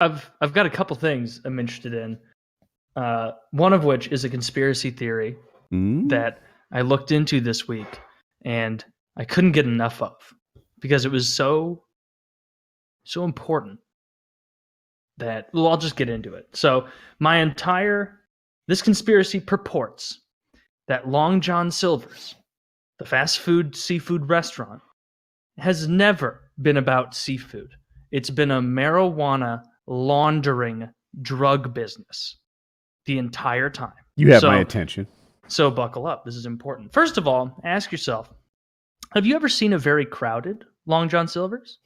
I've got a couple things I'm interested in. One of which is a conspiracy theory that I looked into this week, and I couldn't get enough of because it was so important that, well, I'll just get into it. So this conspiracy purports that Long John Silver's, the fast food seafood restaurant, has never been about seafood. It's been a marijuana laundering drug business the entire time. You have my attention. So buckle up. This is important. First of all, ask yourself, have you ever seen a very crowded Long John Silver's?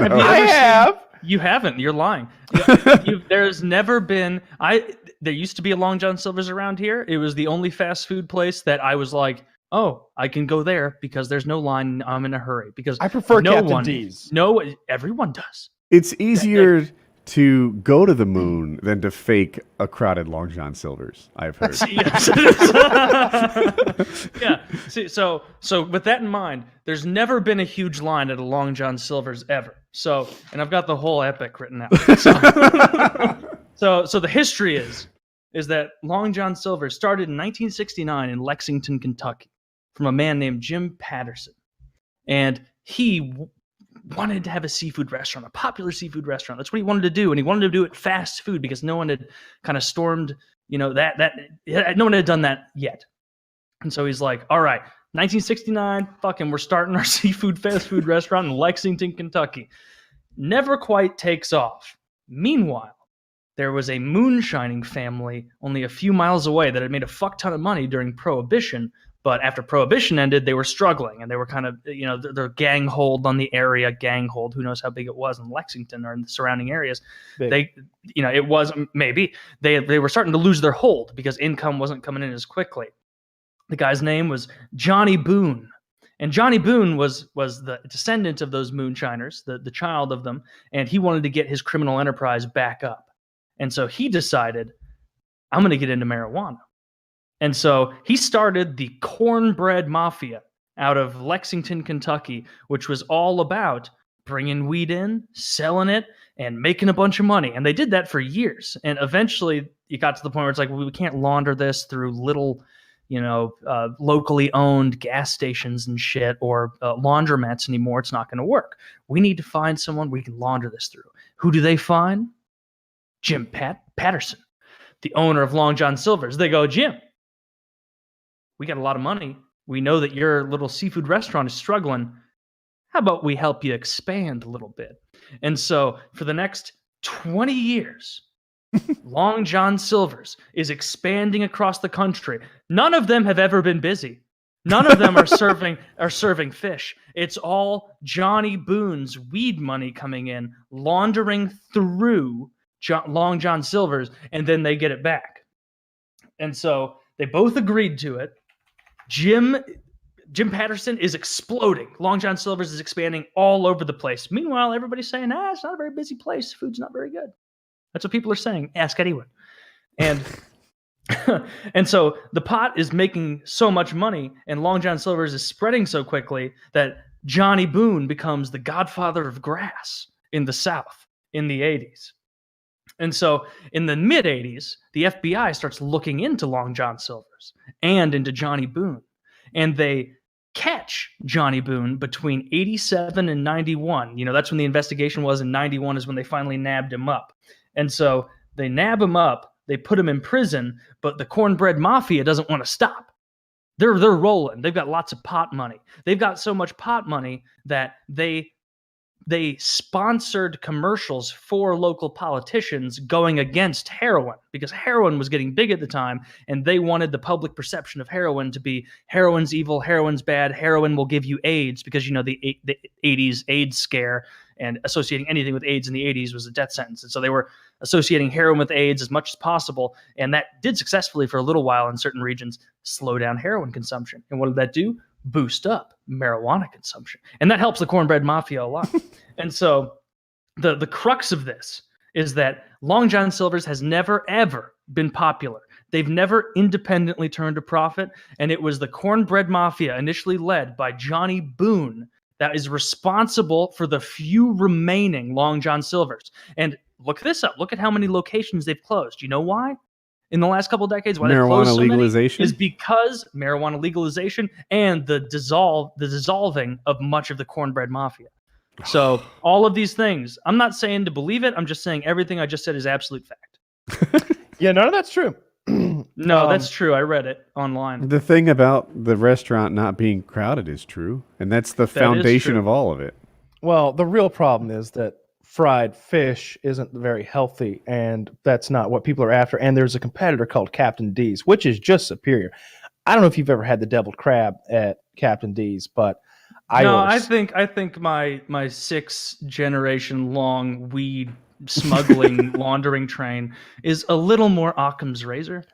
I have. You haven't. You're lying. There's never been. There used to be a Long John Silver's around here. It was the only fast food place that I was like, oh, I can go there because there's no line. I'm in a hurry because I prefer Captain D's. No, everyone does. It's easier to go to the moon than to fake a crowded Long John Silver's, I've heard. Yeah. See, so with that in mind, there's never been a huge line at a Long John Silver's ever. So, and I've got the whole epic written out. So the history is that Long John Silver's started in 1969 in Lexington, Kentucky, from a man named Jim Patterson, and he wanted to have a seafood restaurant, a popular seafood restaurant. That's what he wanted to do, and he wanted to do it fast food because no one had kind of stormed, that no one had done that yet. And so he's like, all right, 1969, fucking, we're starting our seafood fast food restaurant in Lexington, Kentucky. Never quite takes off. Meanwhile, there was a moonshining family only a few miles away that had made a fuck ton of money during Prohibition. But after Prohibition ended, they were struggling, and they were kind of, their ganghold on the area, ganghold, who knows how big it was in Lexington or in the surrounding areas. Big. It was, maybe, they were starting to lose their hold because income wasn't coming in as quickly. The guy's name was Johnny Boone. And Johnny Boone was the descendant of those moonshiners, the child of them, and he wanted to get his criminal enterprise back up. And so he decided, I'm going to get into marijuana. And so he started the Cornbread Mafia out of Lexington, Kentucky, which was all about bringing weed in, selling it, and making a bunch of money. And they did that for years. And eventually it got to the point where it's like, well, we can't launder this through little, locally owned gas stations and shit or laundromats anymore. It's not going to work. We need to find someone we can launder this through. Who do they find? Jim Patterson, the owner of Long John Silver's. They go, Jim, we got a lot of money. We know that your little seafood restaurant is struggling. How about we help you expand a little bit? And so for the next 20 years, Long John Silver's is expanding across the country. None of them have ever been busy. None of them are serving fish. It's all Johnny Boone's weed money coming in, laundering through Long John Silver's, and then they get it back. And so they both agreed to it. Jim Patterson is exploding. Long John Silver's is expanding all over the place. Meanwhile, everybody's saying, it's not a very busy place. Food's not very good. That's what people are saying. Ask anyone. And and so the pot is making so much money, and Long John Silver's is spreading so quickly that Johnny Boone becomes the godfather of grass in the South in the 80s. And so in the mid-'80s, the FBI starts looking into Long John Silver's and into Johnny Boone. And they catch Johnny Boone between 87 and 91. That's when the investigation was, and 91 is when they finally nabbed him up. And so they nab him up, they put him in prison, but the Cornbread Mafia doesn't want to stop. They're rolling. They've got lots of pot money. They've got so much pot money that they sponsored commercials for local politicians going against heroin because heroin was getting big at the time, and they wanted the public perception of heroin to be heroin's evil, heroin's bad, heroin will give you AIDS because, the 80s AIDS scare, and associating anything with AIDS in the 80s was a death sentence. And so they were associating heroin with AIDS as much as possible, and that did successfully for a little while in certain regions, slow down heroin consumption. And what did that do? Boost up marijuana consumption. And that helps the Cornbread Mafia a lot. And so the crux of this is that Long John Silver's has never, ever been popular. They've never independently turned a profit. And it was the Cornbread Mafia, initially led by Johnny Boone, that is responsible for the few remaining Long John Silvers. And look this up. Look at how many locations they've closed. You know why? In the last couple of decades, why they've closed Marijuana so legalization? many is because marijuana legalization and the dissolving of much of the cornbread mafia. So all of these things, I'm not saying to believe it. I'm just saying everything I just said is absolute fact. Yeah, none of that's true. No, that's true. I read it online. The thing about the restaurant not being crowded is true, and that's the foundation true. of all of it. Well, the real problem is that fried fish isn't very healthy, and that's not what people are after. And there's a competitor called Captain D's, which is just superior. I don't know if you've ever had the deviled crab at Captain D's, but I think my 6-generation long weed smuggling laundering train is a little more Occam's razor.